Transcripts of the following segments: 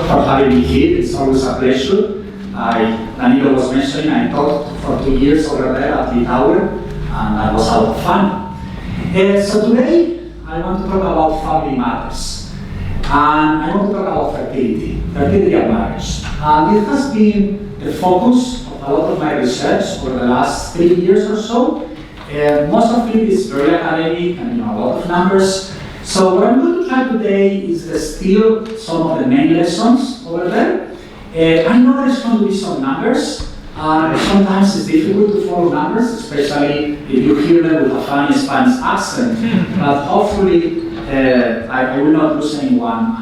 for having me here. It's always a pleasure. Danilo was mentioning, I taught for 2 years over there at the tower, and that was a lot of fun. So today, I want to talk about family matters. And I want to talk about fertility and marriage. And it has been the focus of a lot of my research over the last 3 years or so. Most of it is very academic and a lot of numbers. So what I'm going to try today is distill some of the main lessons over there. I know there's going to be some numbers. Sometimes it's difficult to follow numbers, especially if you hear them with a funny Spanish accent. But hopefully, I will not lose anyone,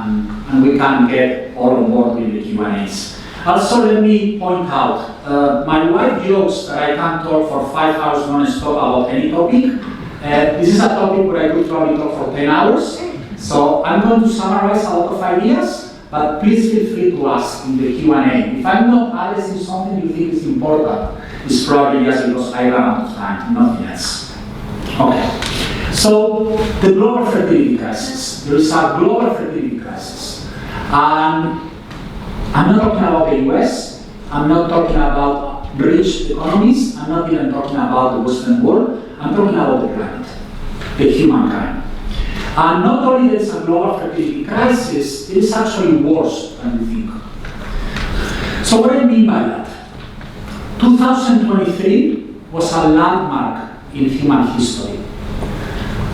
and we can get all on board with the Q&As. Also, let me point out, my wife jokes that I can talk for 5 hours non-stop about any topic. This is a topic where I could probably talk for 10 hours. So I'm going to summarize a lot of ideas, but please feel free to ask in the Q&A. If I'm not addressing something you think is important, it's probably just because I ran out of time, nothing else. Okay. So, the global fertility crisis. There is a global fertility crisis. And I'm not talking about the US, I'm not talking about rich economies, I'm not even talking about the Western world, I'm talking about the planet, the humankind. And not only there is a global fertility crisis, it is actually worse than you think. So what do I mean by that? 2023 was a landmark in human history.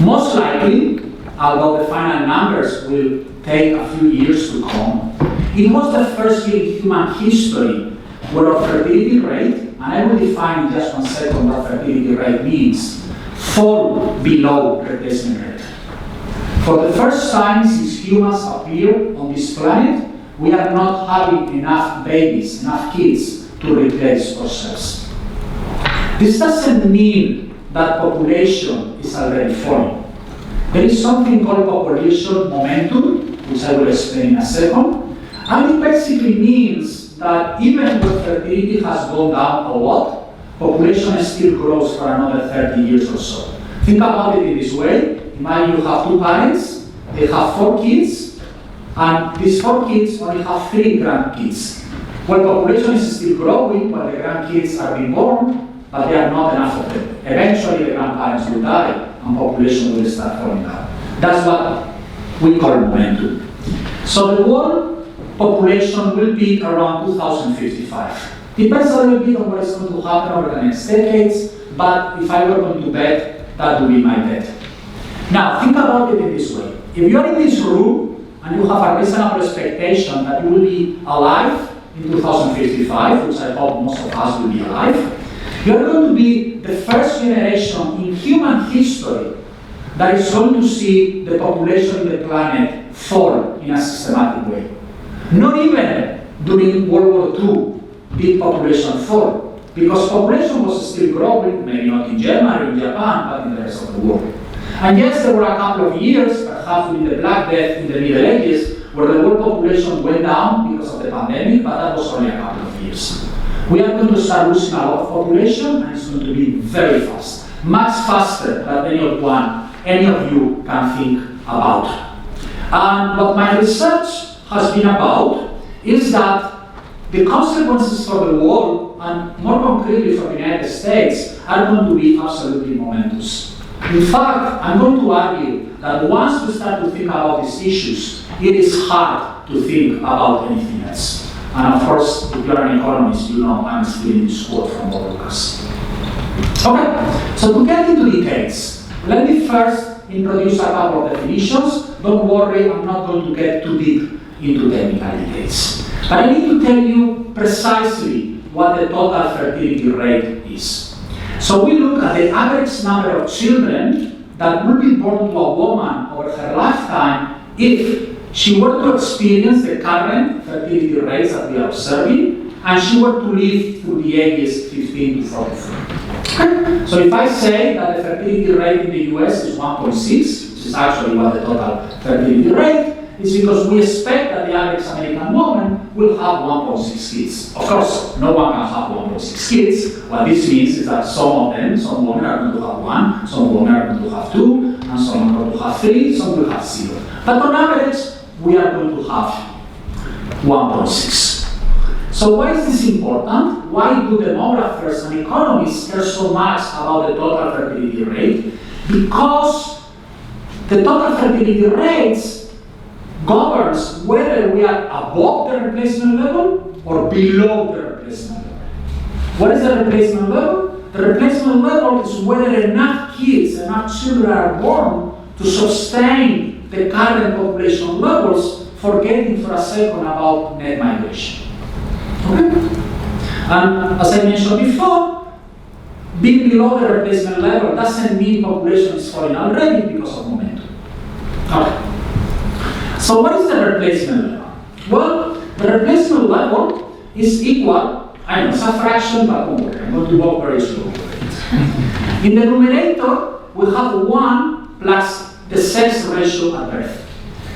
Most likely, although the final numbers will take a few years to come, it was the first year in human history where a fertility rate, and I will define in just 1 second what fertility rate means, fall below replacement rate. For the first time since humans appeared on this planet, we are not having enough babies, enough kids to replace ourselves. This doesn't mean that population is already falling. There is something called population momentum, which I will explain in a second. And it basically means that even when fertility has gone down a lot, population still grows for another 30 years or so. Think about it in this way. Imagine you have 2 parents, they have 4 kids, and these 4 kids only have 3 grandkids. Well, population is still growing, but the grandkids are being born, but there are not enough of them. Eventually, the grandparents will die, and population will start falling down. That's what we call momentum. So the world population will peak around 2055. Depends a little bit on what is going to happen over the next decades, but if I were going to bet, that would be my bet. Now, think about it in this way. If you are in this room and you have a reasonable expectation that you will be alive in 2055, which I hope most of us will be alive, you are going to be the first generation in human history that is going to see the population of the planet fall in a systematic way. Not even during World War II did population fall, because population was still growing, maybe not in Germany or in Japan, but in the rest of the world. And yes, there were a couple of years, perhaps with the Black Death in the Middle Ages, where the world population went down because of the pandemic, but that was only a couple of years. We are going to start losing a lot of population, and it's going to be very fast, much faster than any of you can think about. And what my research has been about is that the consequences for the world, and more concretely for the United States, are going to be absolutely momentous. In fact, I'm going to argue that once we start to think about these issues, it is hard to think about anything else. And of course, if you're an economist, you know I'm stealing this quote from Lucas. Okay, so to get into details, let me first introduce a couple of definitions. Don't worry, I'm not going to get too deep into technical details. But I need to tell you precisely what the total fertility rate is. So we look at the average number of children that will be born to a woman over her lifetime if she were to experience the current fertility rates that we are observing, and she were to live through the ages 15 to 44. Okay. So if I say that the fertility rate in the US is 1.6, which is actually what the total fertility rate, is because we expect that the average American woman will have 1.6 kids. Of course, no one can have 1.6 kids. What this means is that some women are going to have 1, some women are going to have 2, and some are going to have 3, some will have 0. But on average, we are going to have 1.6. So why is this important? Why do demographers and economists care so much about the total fertility rate? Because the total fertility rates governs whether we are above the replacement level or below the replacement level. What is the replacement level? The replacement level is whether enough kids, enough children are born to sustain the current population levels, forgetting for a second about net migration. Okay? And as I mentioned before, being below the replacement level doesn't mean population is falling already because of momentum. Okay. So what is the replacement level? Well, the replacement level is equal, I know it's a fraction, but don't worry, I'm going to walk very slowly. In the numerator, we have 1 plus the sex ratio at birth.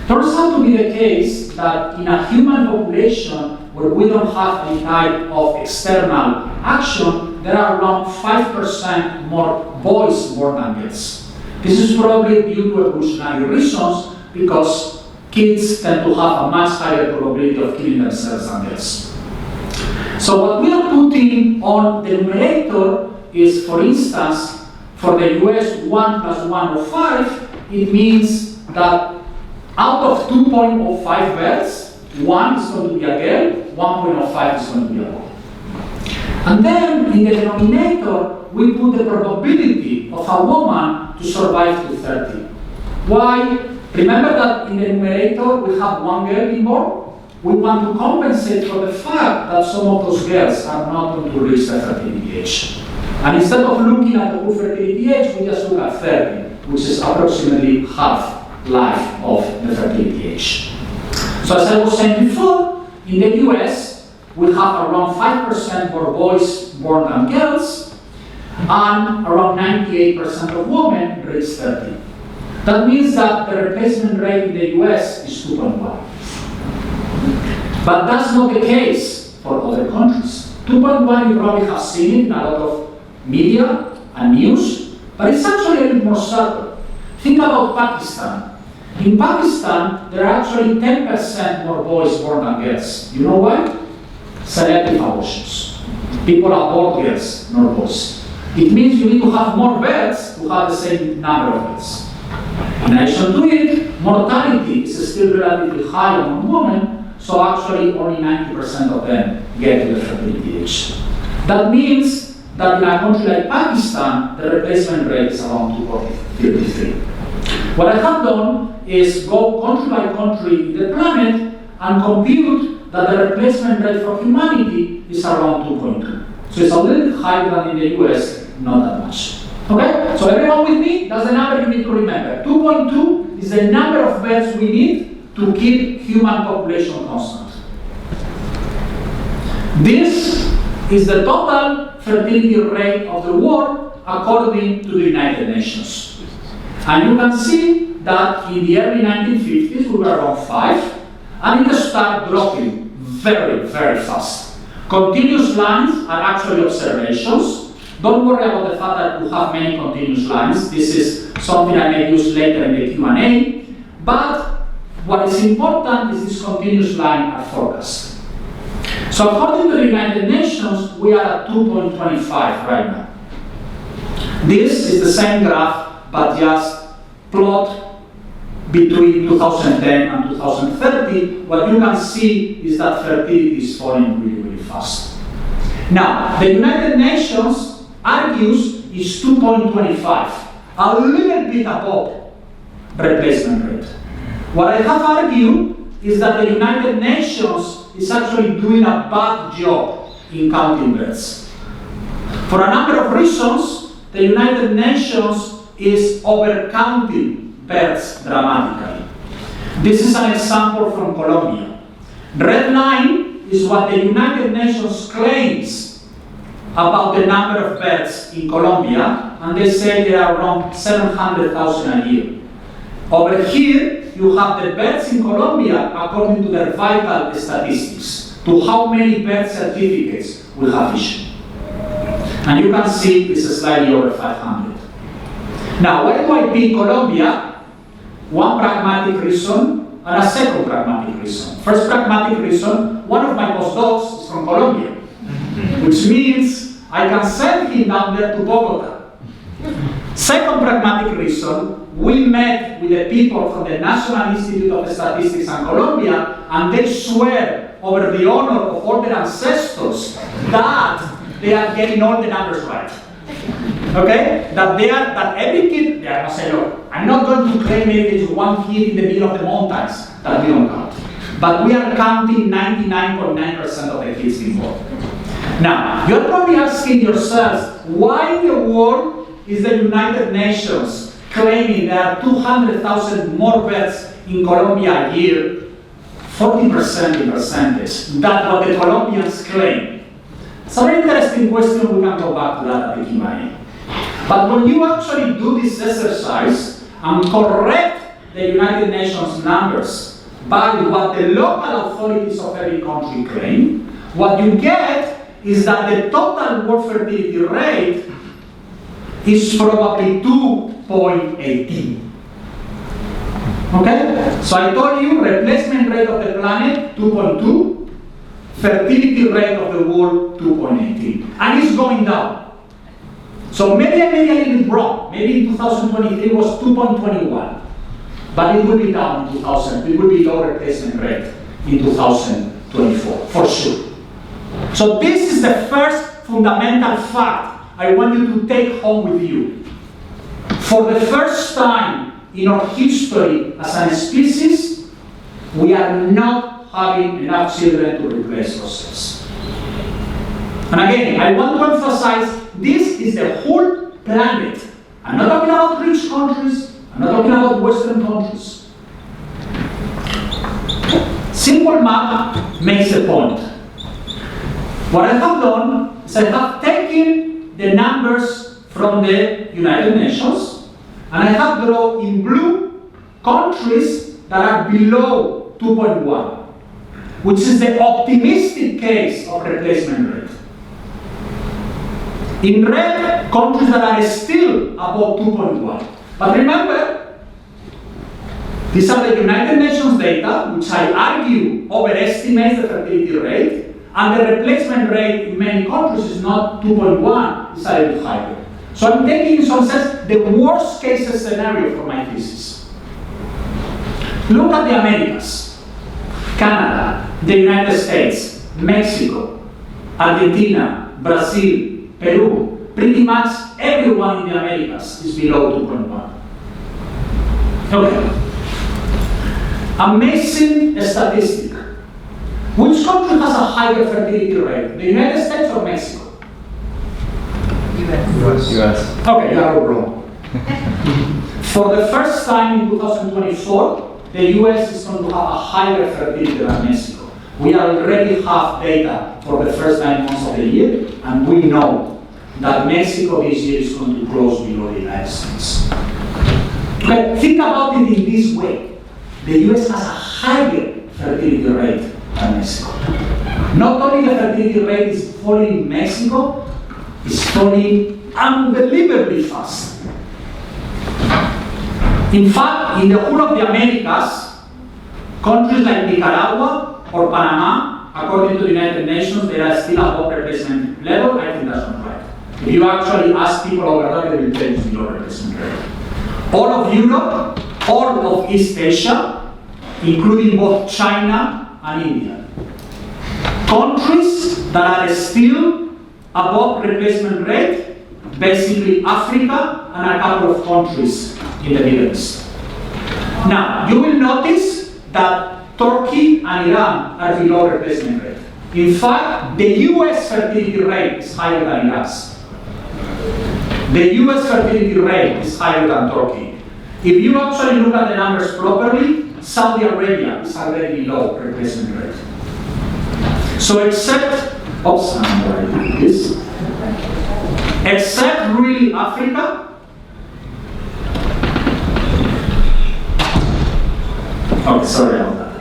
Turns out to be the case that in a human population where we don't have any type of external action, there are around 5% more boys born than girls. This is probably due to evolutionary reasons because kids tend to have a much higher probability of killing themselves than girls. So what we are putting on the numerator is, for instance, for the US 1 plus 1 or 5, it means that out of 2.05 births, 1 is going to be a girl, 1.05 is going to be a boy. And then in the denominator, we put the probability of a woman to survive to 30. Why? Remember that in the numerator, we have 1 girl being born. We want to compensate for the fact that some of those girls are not going to reach the fertility age. And instead of looking at the full fertility age, we just look at 30, which is approximately half life of the fertility age. So as I was saying before, in the US, we have around 5% more boys born than girls, and around 98% of women reach 30. That means that the replacement rate in the US is 2.1. But that's not the case for other countries. 2.1, you probably have seen it in a lot of media and news, but it's actually a little more subtle. Think about Pakistan. In Pakistan, there are actually 10% more boys born than girls. You know why? Selective abortions. People abort girls, not boys. It means you need to have more births to have the same number of births. In addition to it, mortality is still relatively high among women, so actually only 90% of them get to the fertility age. That means that in a country like Pakistan, the replacement rate is around 2.33. What I have done is go country by country in the planet and compute that the replacement rate for humanity is around 2.2. So it's a little bit higher than in the US, not that much. Okay? So everyone with me? That's the number you need to remember. 2.2 is the number of births we need to keep human population constant. This is the total fertility rate of the world according to the United Nations. And you can see that in the early 1950s we were around 5, and it started dropping very, very fast. Continuous lines are actually observations. Don't worry about the fact that we have many continuous lines. This is something I may use later in the Q&A. But what is important is this continuous line are forecast. So according to the United Nations, we are at 2.25 right now. This is the same graph, but just plot between 2010 and 2030. What you can see is that fertility is falling really, really fast. Now, the United Nations argues is 2.25, a little bit above replacement rate. What I have argued is that the United Nations is actually doing a bad job in counting births. For a number of reasons, the United Nations is overcounting births dramatically. This is an example from Colombia. Red line is what the United Nations claims about the number of births in Colombia, and they say there are around 700,000 a year. Over here, you have the births in Colombia according to their vital statistics, to how many birth certificates we have issued. And you can see it's slightly over 500. Now, why do I pick Colombia? One pragmatic reason, and a second pragmatic reason. First pragmatic reason, one of my postdocs is from Colombia, which means I can send him down there to Bogota. Second pragmatic reason, we met with the people from the National Institute of Statistics in Colombia, and they swear over the honor of all their ancestors that they are getting all the numbers right. Okay? That every kid, they are not saying, look, I'm not going to claim maybe there's one kid in the middle of the mountains that we don't count. But we are counting 99.9% of the kids involved. Now, you're probably asking yourselves, why in the world is the United Nations claiming there are 200,000 more births in Colombia a year, 40% in percentage, than what the Colombians claim? It's a very interesting question. We can go back to that at the Q&A. But when you actually do this exercise and correct the United Nations numbers by what the local authorities of every country claim, what you get is that the total world fertility rate is probably 2.18. Okay? So I told you replacement rate of the planet 2.2, fertility rate of the world 2.18, and it's going down. So maybe I made a little bit wrong. Maybe in 2023 it was 2.21, but it will be down in 2000. It will be low replacement rate in 2024 for sure. So this is the first fundamental fact I want you to take home with you. For the first time in our history as a species, we are not having enough children to replace ourselves. And again, I want to emphasize this is the whole planet. I'm not talking about rich countries, I'm not talking about Western countries. Simple math makes a point. What I have done is I have taken the numbers from the United Nations and I have drawn in blue countries that are below 2.1, which is the optimistic case of replacement rate. In red, countries that are still above 2.1. But remember, these are the United Nations data, which I argue overestimates the fertility rate, and the replacement rate in many countries is not 2.1, it's a little higher. So I'm taking, in some sense, the worst case scenario for my thesis. Look at the Americas: Canada, the United States, Mexico, Argentina, Brazil, Peru. Pretty much everyone in the Americas is below 2.1. Okay. Amazing statistic. Which country has a higher fertility rate? The United States or Mexico? US. Okay, you are all wrong. For the first time in 2024, the US is going to have a higher fertility than Mexico. We already have data for the first 9 months of the year, and we know that Mexico this year is going to close below the United States. Okay, think about it in this way. The US has a higher fertility rate than Mexico. Not only the fertility rate is falling in Mexico, it's falling unbelievably fast. In fact, in the whole of the Americas, countries like Nicaragua or Panama, according to the United Nations, they are still above replacement level. I think that's not right. If you actually ask people over there, they will tell you below replacement rate. All of Europe, all of East Asia, including both China and India. Countries that are still above replacement rate, basically Africa and a couple of countries in the Middle East. Now, you will notice that Turkey and Iran are below replacement rate. In fact, the US fertility rate is higher than Iran's. The US fertility rate is higher than Turkey. If you actually look at the numbers properly, Saudi Arabia is already below replacement rate. So except really Africa, okay, sorry about that.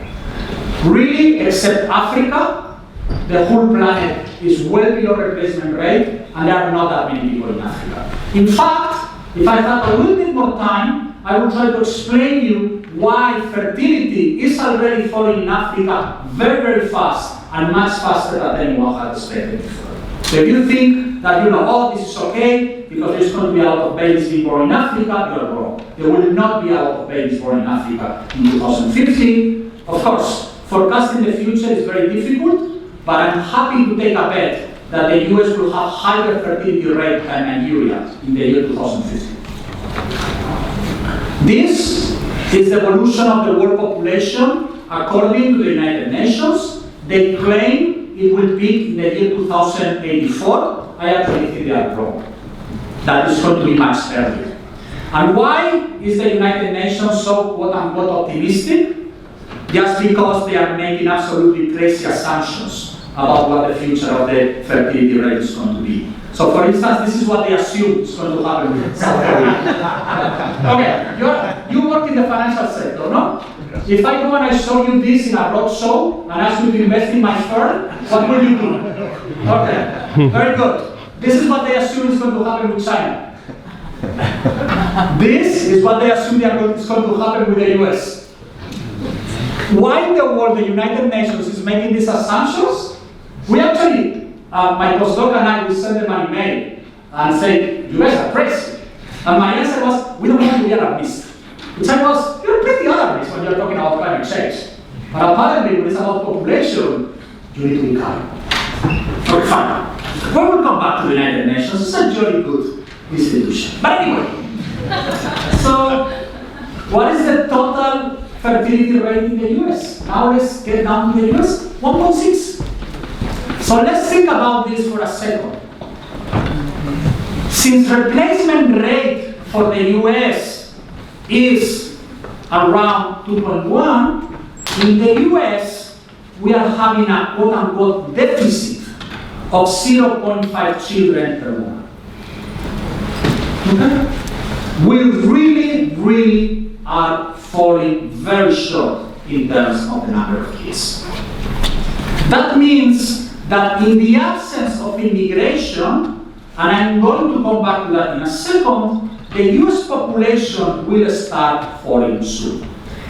Really, except Africa, the whole planet is well below replacement rate, and there are not that many people in Africa. In fact, if I had a little bit more time, I will try to explain you why fertility is already falling in Africa very, very fast and much faster than anyone had expected before. So if you think that, oh, this is okay because there's going to be a lot of babies being born in Africa, you're wrong. There will not be a lot of babies born in Africa in 2050. Of course, forecasting the future is very difficult, but I'm happy to take a bet that the US will have higher fertility rate than Nigeria in the year 2050. This is the evolution of the world population according to the United Nations. They claim it will peak in the year 2084. I actually think they are wrong. That is going to be much earlier. And why is the United Nations so quote-unquote optimistic? Just because they are making absolutely crazy assumptions about what the future of the fertility rate is going to be. So for instance, this is what they assume is going to happen with South Korea. Okay, you work in the financial sector, no? If I go and I show you this in a roadshow and ask you to invest in my firm, what will you do? Okay, very good. This is what they assume is going to happen with China. This is what they assume is going to happen with the US. Why in the world the United Nations is making these assumptions? We actually, my postdoc and I, we sent them an email and said, you guys are crazy. And my answer was, we don't want to be alarmist. Which I was, you're pretty alarmist when you're talking about climate change. But apparently, when it's about population, you need to be calm. Okay, fine. We will come back to the United Nations. It's a jolly good institution. But anyway, so what is the total fertility rate in the US? Now let's get down to the US, 1.6. So let's think about this for a second. Since replacement rate for the US is around 2.1, in the US we are having a quote-unquote deficit of 0.5 children per woman. Okay? We really, really are falling very short in terms of the number of kids. That means that in the absence of immigration, and I'm going to come back to that in a second, the US population will start falling soon.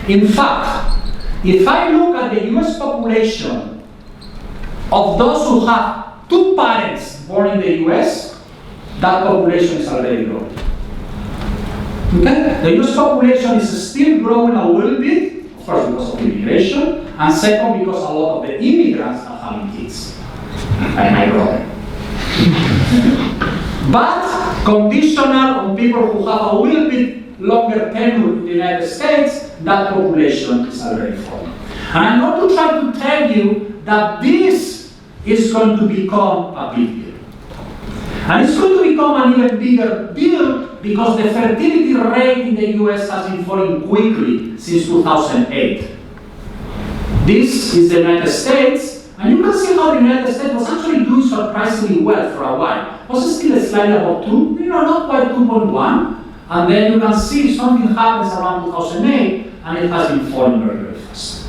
In fact, if I look at the US population of those who have 2 parents born in the US, that population is already growing. Okay? The US population is still growing a little bit, of course because of immigration, and second because a lot of the immigrants are having kids. Like my brother. But conditional on people who have a little bit longer tenure in the United States, that population is already falling. And I'm going to try to tell you that this is going to become a big deal. And it's going to become an even bigger deal because the fertility rate in the US has been falling quickly since 2008. This is the United States. And you can see how the United States was actually doing surprisingly well for a while. It was still slightly above 2, not quite 2.1. And then you can see something happens around 2008, and it has been falling very, very fast.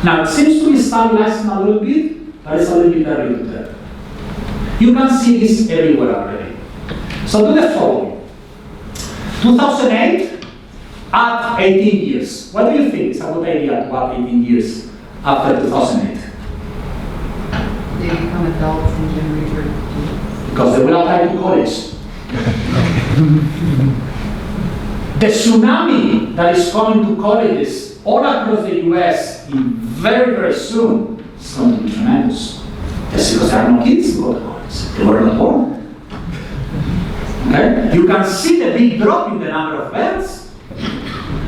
Now, it seems to be stabilizing a little bit, but it's a little bit early to tell. You can see this everywhere already. So do the following. 2008, at 18 years. What do you think is a good idea to add 18 years after 2008? They become adults and can reproduce. Because they will apply to college. The tsunami that is coming to colleges all across the US in very, very soon is going to be tremendous. Just because there are no kids to go to college. They were not born. Okay? You can see the big drop in the number of births.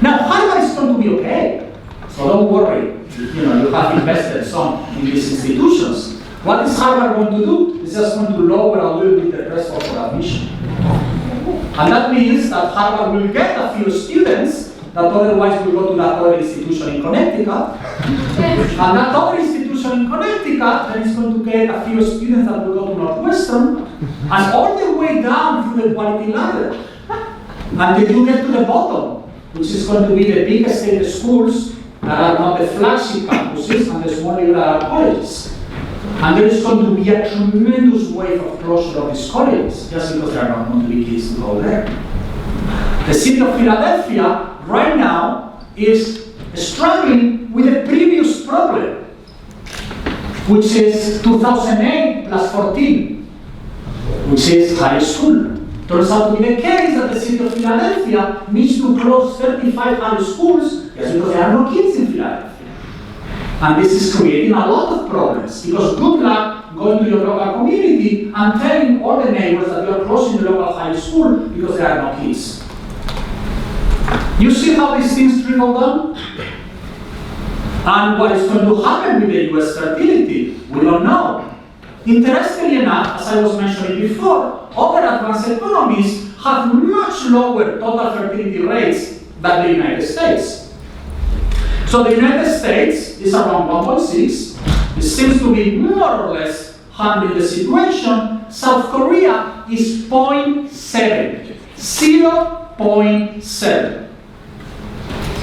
Now, Harvard is going to be okay. So don't worry. You have invested some in these institutions. What is Harvard going to do? It's just going to lower a little bit the threshold for admission. And that means that Harvard will get a few students that otherwise will go to that other institution in Connecticut. And that other institution in Connecticut then is going to get a few students that will go to Northwestern, and all the way down through the quality ladder. Until you get to the bottom, which is going to be the big state schools that are not the flagship campuses and the small liberal colleges. And there is going to be a tremendous wave of closure of these colleges, just because there are not going to be kids to go there. The city of Philadelphia, right now, is struggling with the previous problem, which is 2008 plus 14, which is high school. Turns out to be the case that the city of Philadelphia needs to close 35 high schools just because there are no kids in Philadelphia. And this is creating a lot of problems, because good luck going to your local community and telling all the neighbors that you are closing the local high school because there are no kids. You see how these things trickle down? And what is going to happen with the US fertility? We don't know. Interestingly enough, as I was mentioning before, other advanced economies have much lower total fertility rates than the United States. So the United States is around 1.6. It seems to be more or less handling the situation. South Korea is 0.7. 0.7.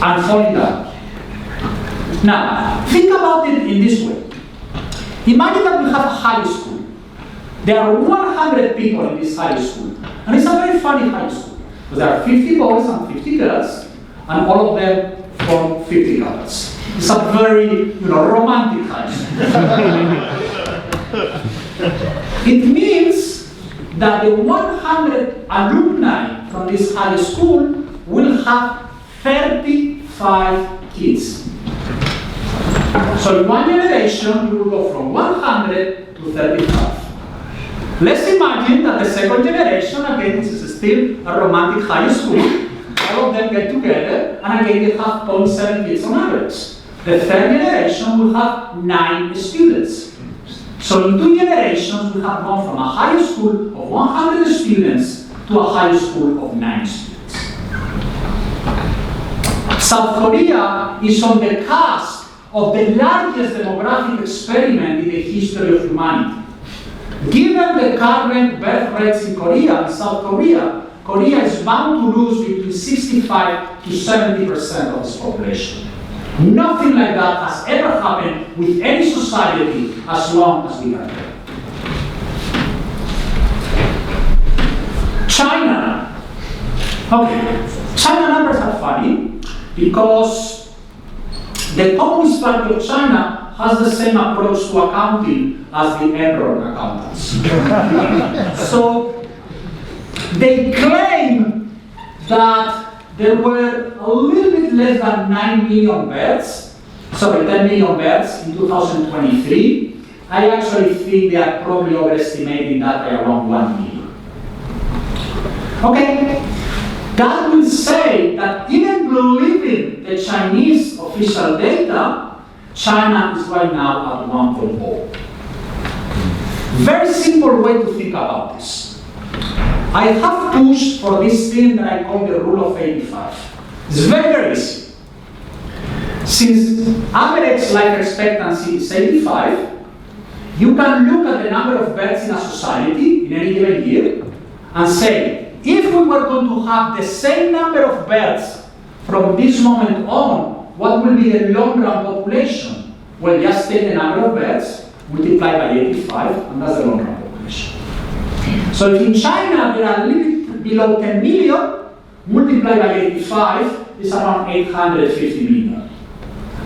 And falling down. Now, think about it in this way. Imagine that we have a high school. There are 100 people in this high school. And it's a very funny high school. Because there are 50 boys and 50 girls, and all of them from 50 couples. It's a very, romantic high school. It means that the 100 alumni from this high school will have 35 kids. So in one generation, you will go from 100 to 35. Let's imagine that the second generation, again, this is still a romantic high school. All of them get together, and again, they have 0.7 kids on average. The third generation will have 9 students. So in 2 generations, we have gone from a high school of 100 students to a high school of 9 students. South Korea is on the cusp of the largest demographic experiment in the history of humanity. Given the current birth rates in Korea, in South Korea, Korea is bound to lose between 65 to 70% of its population. Nothing like that has ever happened with any society as long as we are there. China. Okay, China numbers are funny because the Communist Party of China has the same approach to accounting as the Enron accountants. So they claim that there were a little bit less than 9 million births, 10 million births in 2023. I actually think they are probably overestimating that by around 1 million. Okay, that will say that even believing the Chinese official data, China is right now at 1.0. Very simple way to think about this. I have pushed for this thing that I call the rule of 85. It's very, very easy. Since average life expectancy is 85, you can look at the number of births in a society in any given year and say, if we were going to have the same number of births from this moment on, what will be the long-run population? Well, just take the number of births, multiply by 85, and that's the long-run population. So if in China there are a little bit below 10 million, multiply by 85 is around 850 million.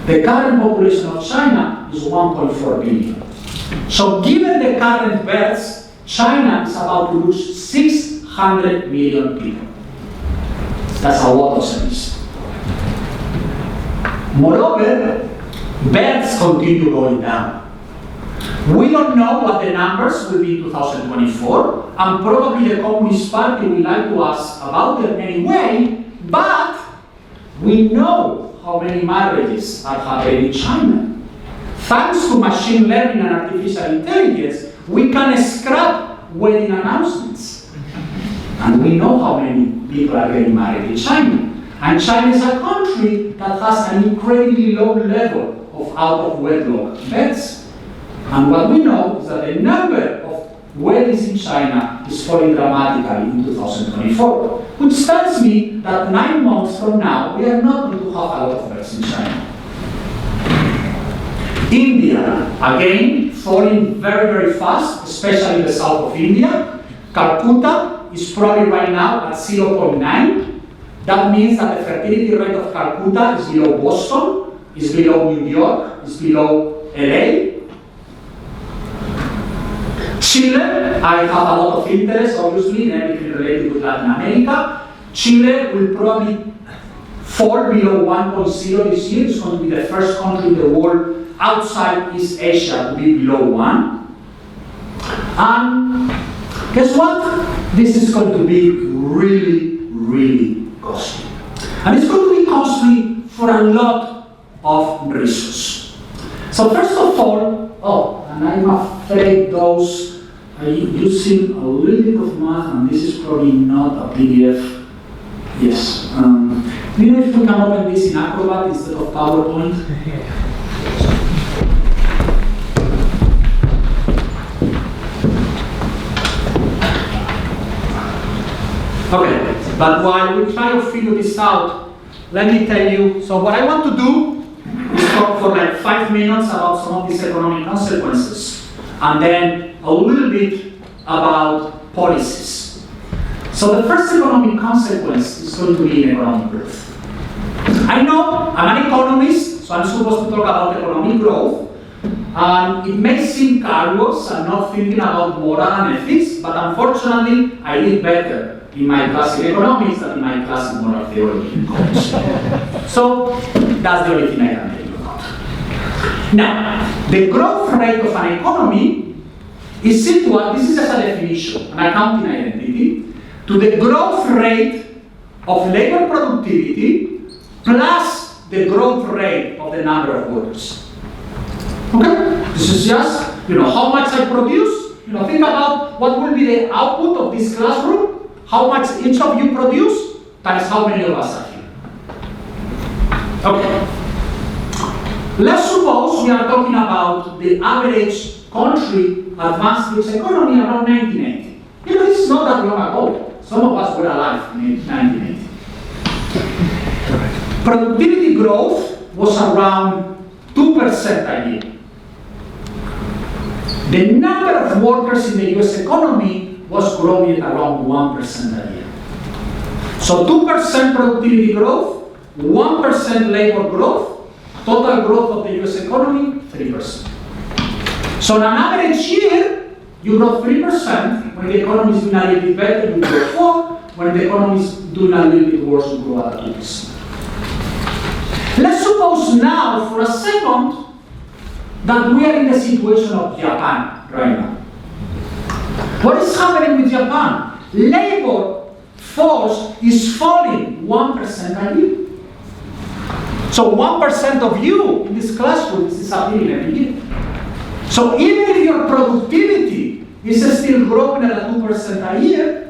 The current population of China is 1.4 billion. So given the current births, China is about to lose 600 million people. That's a lot of service. Moreover, births continue going down. We don't know what the numbers will be in 2024, and probably the Communist Party will lie to us about them anyway, but we know how many marriages are happening in China. Thanks to machine learning and artificial intelligence, we can scrap wedding announcements. And we know how many people are getting married in China. And China is a country that has an incredibly low level of out-of-wedlock births. And what we know is that the number of weddings in China is falling dramatically in 2024, which tells me that 9 months from now, we are not going to have a lot of births in China. India, again, falling very, very fast, especially in the south of India. Calcutta is probably right now at 0.9. that means that the fertility rate of Calcutta is below Boston, is below New York, is below LA. Chile, I have a lot of interest, obviously, in everything related with Latin America. Chile will probably fall below 1.0 this year. It's going to be the first country in the world outside East Asia to be below 1. And guess what? This is going to be really, really costly. And it's going to be costly for a lot of reasons. So first of all, and I'm afraid those are using a little bit of math, and this is probably not a PDF. Yes. Do you know if we can open this in Acrobat instead of PowerPoint? Okay, but while we try to figure this out, let me tell you, so what I want to do is talk for like 5 minutes about some of these economic consequences, and then a little bit about policies. So the first economic consequence is going to be economic growth. I know I'm an economist, so I'm supposed to talk about economic growth, and it may seem callous and not thinking about moral and ethics, but unfortunately I did better in my class in economics than in my class in moral theory in college. So that's the only thing I can tell you about. Now, the growth rate of an economy is equal, this is just a definition, an accounting identity, to the growth rate of labor productivity plus the growth rate of the number of workers. Okay? This is just, how much I produce. Think about what will be the output of this classroom, how much each of you produce, times how many of us are here. Okay. Let's suppose we are talking about the average country advanced its economy around 1980. This is not that long ago. Some of us were alive in 1980. Productivity growth was around 2% a year. The number of workers in the US economy was growing at around 1% a year. So 2% productivity growth, 1% labor growth, total growth of the US economy, 3%. So on an average year, you grow 3%. When the economy is doing a little bit better, you grow 4%. When the economy is doing a little bit worse, you grow at 2%. Let's suppose now, for a second, that we are in the situation of Japan right now. What is happening with Japan? Labor force is falling 1% a year. So 1% of you in this classroom is disappearing every year. So even if your productivity is still growing at 2% a year,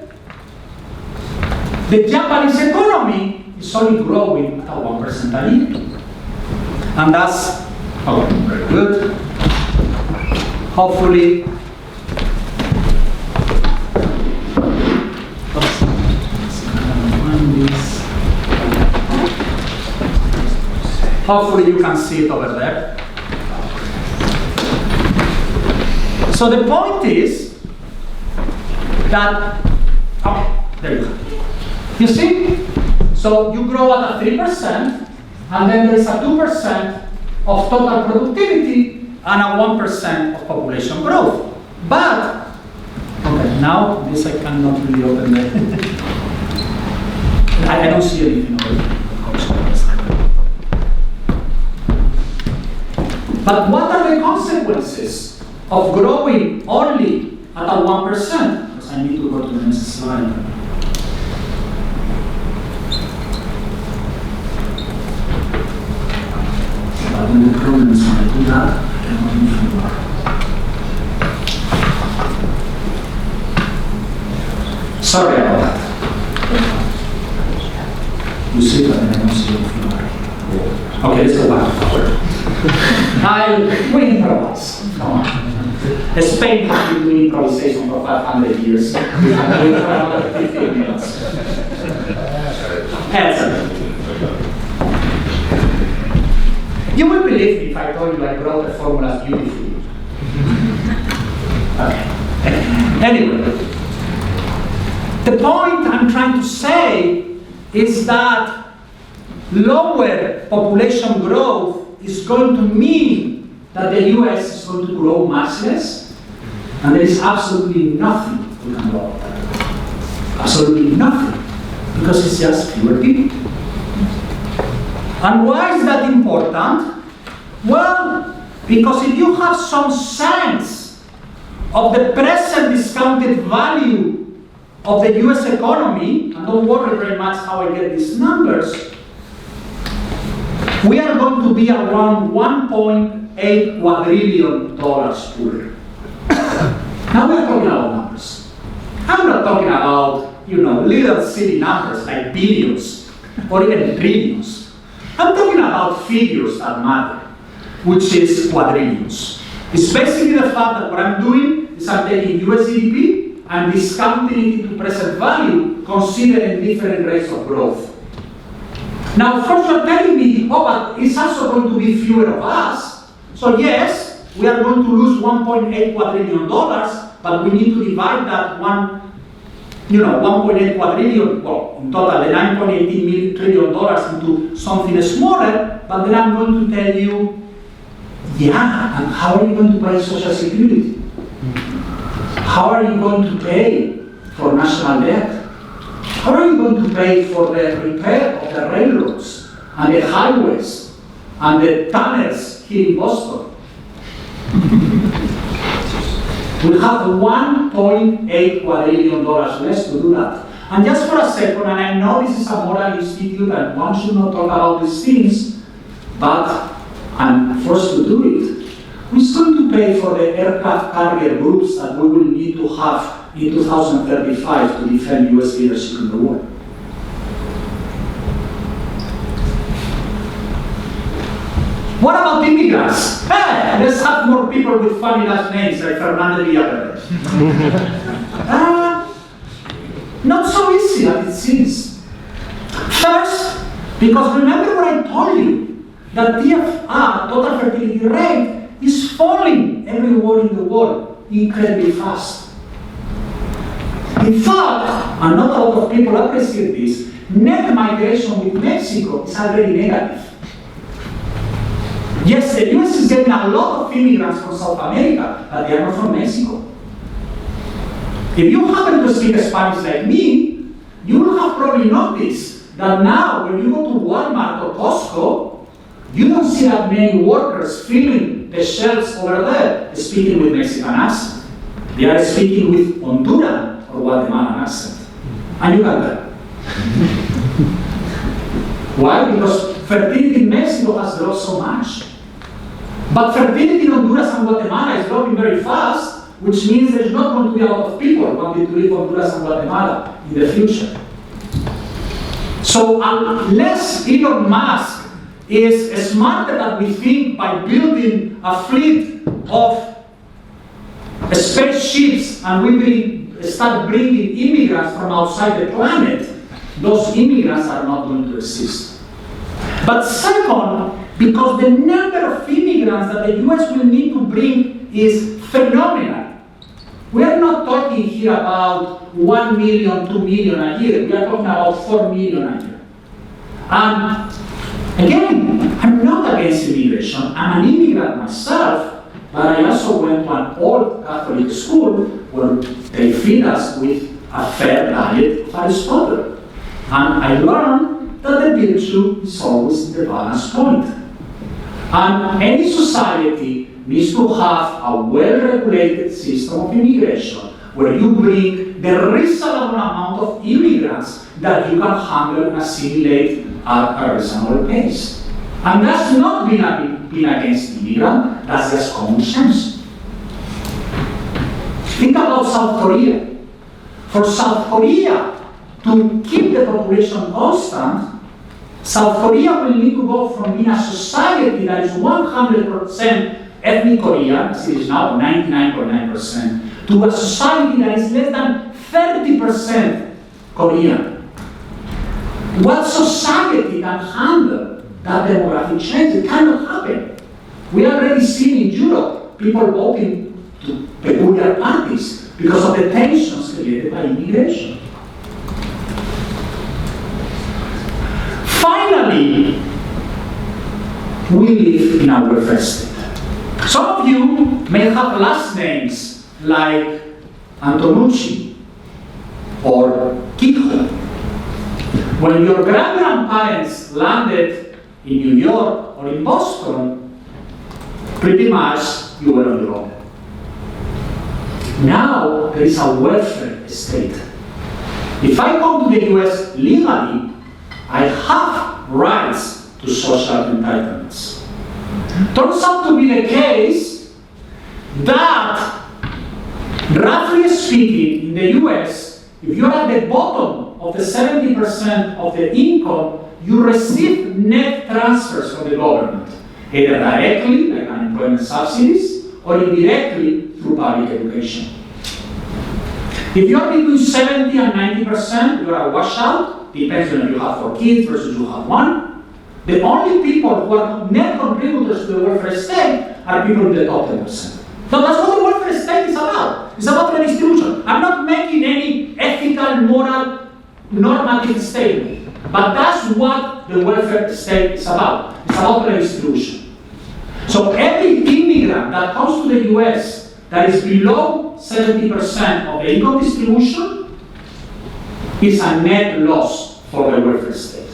the Japanese economy is only growing at 1% a year. And that's very good. Hopefully, you can see it over there. So the point is that, there you go. You see? So you grow at a 3%, and then there is a 2% of total productivity and a 1% of population growth. But, now this I cannot really open there. I don't see anything over there. But what are the consequences of growing only at a 1%? Because I need to go to the next slide. But the problem is when I do that, I cannot move forward. Sorry about that. You see that I don't see the floor. Okay, let's go back to power. We improvise. Come on. Spain has been doing improvisation for 500 years. We can do it for another 15 minutes. Answer. You will believe me if I told you I wrote the formulas beautifully. Okay. Anyway, the point I'm trying to say is that lower population growth is going to mean that the US is going to grow much less, and there is absolutely nothing we can do about that. Absolutely nothing, because it's just fewer people. And why is that important? Well, because if you have some sense of the present discounted value of the US economy, and don't worry very much how I get these numbers, we are going to be around $1.8 quadrillion poorer. Now we're talking about numbers. I'm not talking about, little silly numbers like billions or even trillions. I'm talking about figures that matter, which is quadrillions. It's basically the fact that what I'm doing is I'm taking US GDP and discounting it into present value, considering different rates of growth. Now, of course, you're telling me, but it's also going to be fewer of us. So yes, we are going to lose $1.8 quadrillion, but we need to divide that 1.8 quadrillion, well, in total, the $9.18 trillion into something smaller, but then I'm going to tell you, yeah, and how are you going to pay Social Security? How are you going to pay for national debt? How are you going to pay for the repair of the railroads and the highways and the tunnels here in Boston? We have $1.8 quadrillion less to do that. And just for a second, and I know this is a moral institute and one should not talk about these things, but I'm forced to do it. Who's going to pay for the aircraft carrier groups that we will need to have in 2035 to defend US leadership in the war? What about immigrants? Hey, let's have more people with funny last names like Fernández-Villaverde. Not so easy as it seems. First, because remember what I told you, that TFR, total fertility rate, is falling everywhere in the world incredibly fast. In fact, and not a lot of people appreciate this, net migration with Mexico is already negative. Yes, the US is getting a lot of immigrants from South America, but they are not from Mexico. If you happen to speak Spanish like me, you will have probably noticed that now when you go to Walmart or Costco, you don't see that many workers filling the shelves over there speaking with Mexican accent. They are speaking with Honduran or Guatemalan accent. And you can tell. Why? Because fertility in Mexico has dropped so much. But fertility in Honduras and Guatemala is dropping very fast, which means there's not going to be a lot of people wanting to leave Honduras and Guatemala in the future. So unless Elon Musk is smarter than we think by building a fleet of spaceships and we will start bringing immigrants from outside the planet, those immigrants are not going to exist. But second, because the number of immigrants that the US will need to bring is phenomenal. We are not talking here about 1 million, 2 million a year. We are talking about 4 million a year. And again, I'm not against immigration. I'm an immigrant myself, but I also went to an old Catholic school where they feed us with a fair diet of Aristotle. And I learned that the virtue is always the balance point. And any society needs to have a well-regulated system of immigration where you bring the reasonable amount of immigrants that you can handle and assimilate at a reasonable pace. And that's not being against immigrants, that's just common sense. Think about South Korea. For South Korea to keep the population constant, South Korea will need to go from being a society that is 100% ethnic Korean, as it is now 99.9%, to a society that is less than 30% Korean. What society can handle that demographic change? It cannot happen. We already seen in Europe people voting to peculiar parties because of the tensions created by immigration. Finally, we live in our welfare state. Some of you may have last names like Antonucci or Kitho. When your grandparents landed in New York or in Boston, pretty much you were on your own. Now there is a welfare state. If I come to the US legally, I have rights to social entitlements. Turns out to be the case that, roughly speaking, in the US, if you're at the bottom of the 70% of the income, you receive net transfers from the government, either directly, like unemployment subsidies, or indirectly through public education. If you're between 70 and 90%, you're a washout, depends on if you have 4 kids versus you have 1. The only people who are net contributors to the welfare state are people in the top 10%. So that's what the welfare state is about. It's about redistribution. I'm not making any ethical, moral, normative statement, but that's what the welfare state is about. It's about redistribution. So every immigrant that comes to the US that is below 70% of the income distribution is a net loss for the welfare state.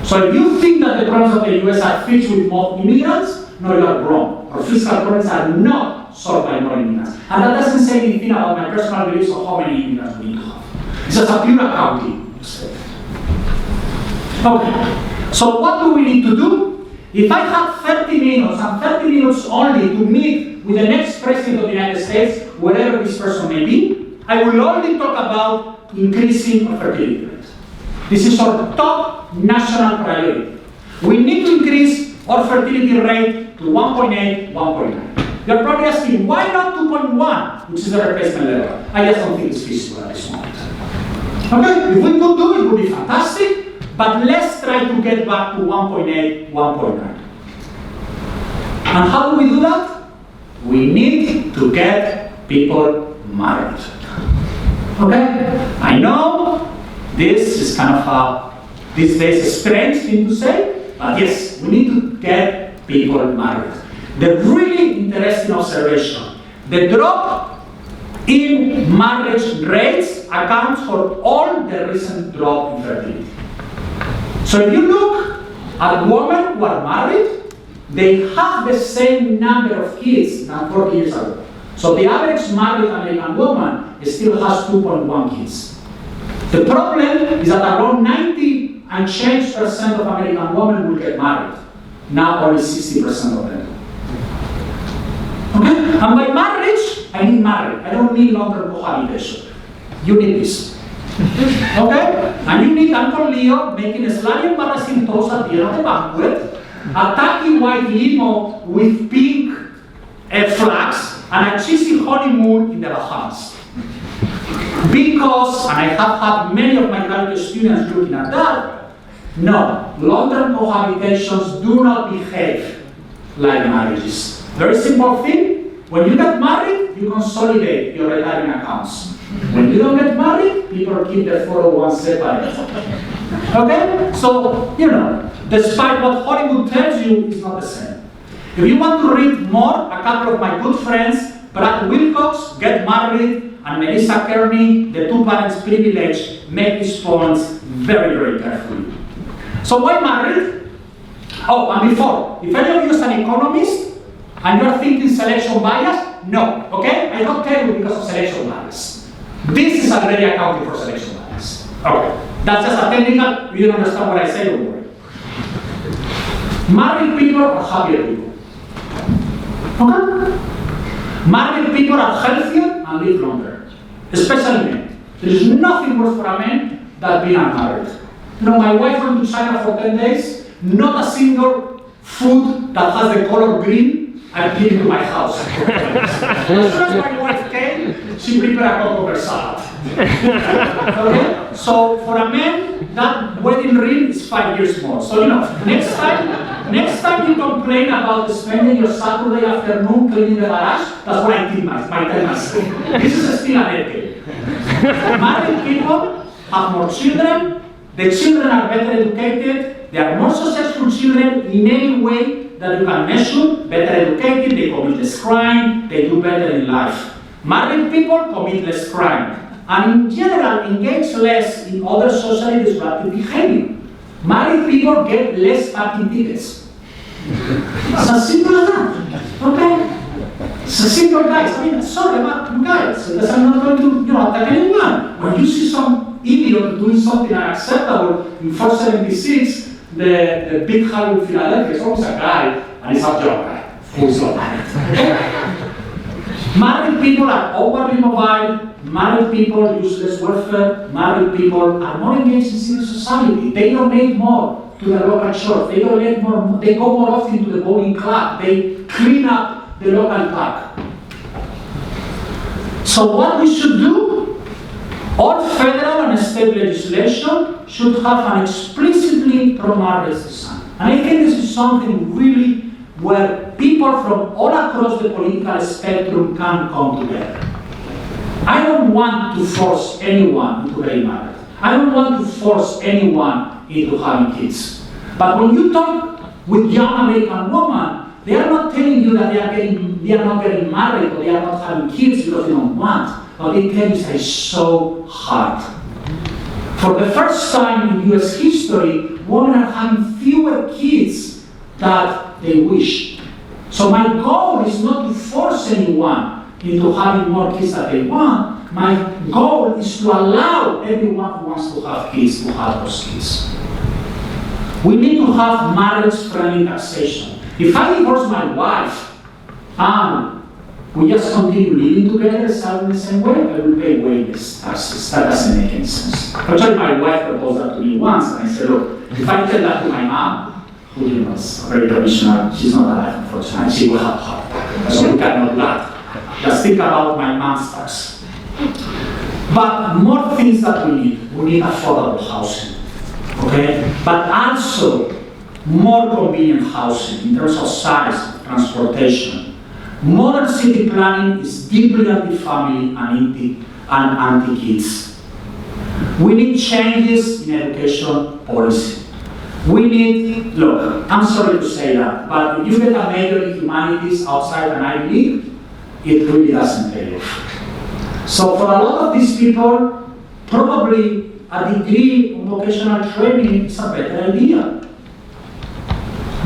So if you think that the problems of the US are fixed with more immigrants, no, you are wrong. Our fiscal problems are not solved by more immigrants. And that doesn't say anything about my personal beliefs of how many immigrants we need to have. It's just a pure accounting mistake. Okay, so what do we need to do? If I have 30 minutes and 30 minutes only to meet with the next president of the United States, wherever this person may be, I will only talk about increasing our fertility rate. This is our top national priority. We need to increase our fertility rate to 1.8, 1.9. You're probably asking, why not 2.1, which is the replacement level? I just don't think it's feasible at this moment. Okay, if we could do it, it would be fantastic, but let's try to get back to 1.8, 1.9. And how do we do that? We need to get people married. Okay? I know this is kind of these days a strange thing to say, but yes, we need to get people married. The really interesting observation, the drop in marriage rates accounts for all the recent drop in fertility. So if you look at women who are married, they have the same number of kids than 40 years ago. So the average married American woman still has 2.1 kids. The problem is that around 90 and change percent of American women will get married. Now only 60% of them. Okay? And by marriage, I mean married. I don't mean long-term cohabitation. You need this. Okay? And you need Uncle Leo making a slightly embarrassing toast at the end of the banquet, a tacky white limo with pink flags, and a cheesy honeymoon in the Bahamas. Because, and I have had many of my graduate students looking at that, no, long-term cohabitations do not behave like marriages. Very simple thing, when you get married, you consolidate your retirement accounts. When you don't get married, people keep their 401 separate. Okay? So, despite what Hollywood tells you, it's not the same. If you want to read more, a couple of my good friends, Brad Wilcox, Get Married, and Melissa Kearney, The Two Parents Privilege, make these points very, very carefully. So why married? Oh, and before, if any of you is an economist, and you're thinking selection bias, no, okay? I don't tell you because of selection bias. This is already accounting for selection bias. Okay, that's just a technical, you don't understand what I say, don't worry. Married people are happier people. Okay? Married people are healthier and live longer, especially men. There is nothing worse for a man than being unmarried. My wife went to China for 10 days, not a single food that has the color green I came to my house. As soon as my wife came, she prepared a cucumber salad. Okay? So for a man, that wedding ring is 5 years more. So next time you complain about spending your Saturday afternoon cleaning the garage, that's what I tell myself. This is still an etiquette. Married people have more children, The children are better educated, they are more successful children in any way that you can measure, better educated, they commit less crime, they do better in life. Married people commit less crime, and in general engage less in other socially disruptive behavior. Married people get less parking tickets. It's as simple as that, okay? It's a simple, guys. I mean, sorry about you guys, because I'm not going to, attack anyone. When you see some idiot doing something unacceptable in 476, the big highway in Philadelphia is always a guy, and it's a young guy who is not married. Married people are overly mobile. Married people use less welfare. Married people are more engaged in civil society. They donate more to the local church. They donate more. They go more often to the bowling club. They clean up the local park. So what we should do? All federal and state legislation should have an explicitly pro-marriage design. And I think this is something really where people from all across the political spectrum can come together. I don't want to force anyone into getting married. I don't want to force anyone into having kids. But when you talk with young American women, they are not telling you that they are not getting married or they are not having kids because they don't want. But they tell you that it's so hard. For the first time in US history, women are having fewer kids than they wish. So my goal is not to force anyone into having more kids than they want. My goal is to allow everyone who wants to have kids to have those kids. We need to have marriage-friendly taxation. If I divorce my wife and we just continue living together exactly the same way, I will pay way less taxes. That doesn't make any sense. Actually, my wife proposed that to me once, and I said, look, if I tell that to my mom, who is very traditional, she's not alive, unfortunately, she will have heart. So we cannot do that. Just think about my mom's tax. But more things that we need affordable housing, okay? But also more convenient housing in terms of size, transportation. Modern city planning is deeply anti-family and anti-kids. We need changes in education policy. We need, look, I'm sorry to say that, but if you get a major in humanities outside an Ivy League, it really doesn't pay off. So for a lot of these people, probably a degree in vocational training is a better idea.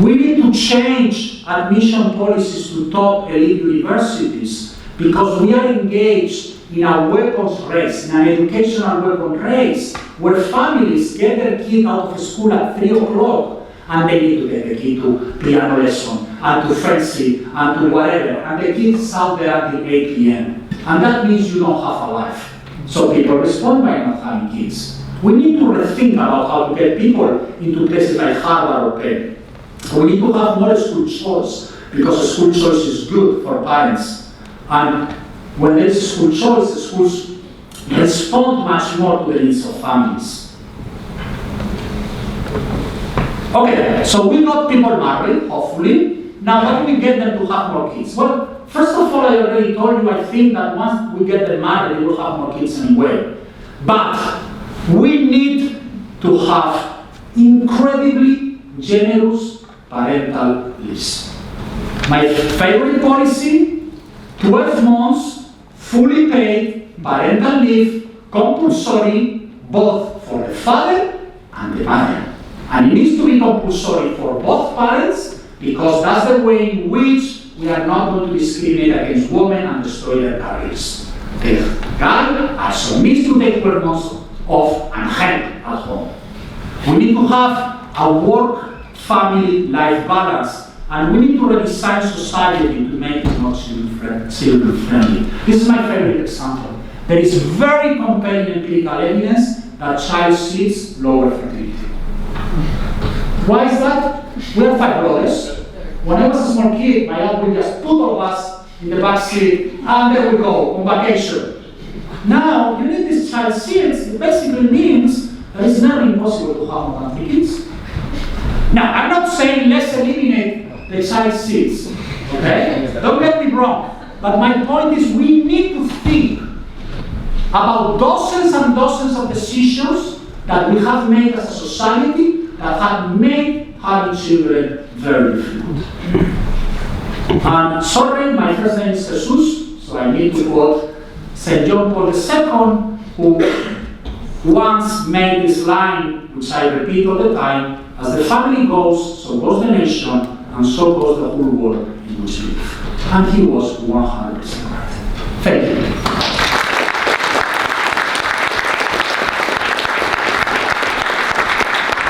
We need to change admission policies to top elite universities because we are engaged in a weapons race, in an educational weapons race, where families get their kid out of school at 3 o'clock and they need to get the kid to piano lesson and to fencing and to whatever, and the kid's out there until 8 p.m. And that means you don't have a life. So people respond by not having kids. We need to rethink about how to get people into places like Harvard or Penn. We need to have more school choice, because school choice is good for parents. And when there is school choice, the schools respond much more to the needs of families. Okay, so we got people married, hopefully. Now, how do we get them to have more kids? Well, first of all, I already told you, I think that once we get them married, they will have more kids anyway. But we need to have incredibly generous parental leaves. My favorite policy, 12 months, fully paid parental leave, compulsory, both for the father and the mother. And it needs to be compulsory for both parents, because that's the way in which we are not going to discriminate against women and destroy their careers. The guy also needs to take 12 months off and help at home. We need to have a work-family life balance, and we need to redesign society to make it more children-friendly. This is my favorite example. There is very compelling empirical evidence that child seats lower fertility. Why is that? We are 5 brothers. When I was a small kid, my dad would just put all of us in the back seat, and there we go, on vacation. Now, you need these child seats. It basically means that it's never impossible to have more than 3 kids. Now, I'm not saying let's eliminate the child seats, okay? Don't get me wrong. But my point is we need to think about dozens and dozens of decisions that we have made as a society that have made having children very difficult. And sorry, my first name is Jesus, so I need to quote St. John Paul II, who once made this line, which I repeat all the time: as the family goes, so goes the nation, and so goes the whole world in which we live. And he was 100% right. Thank you.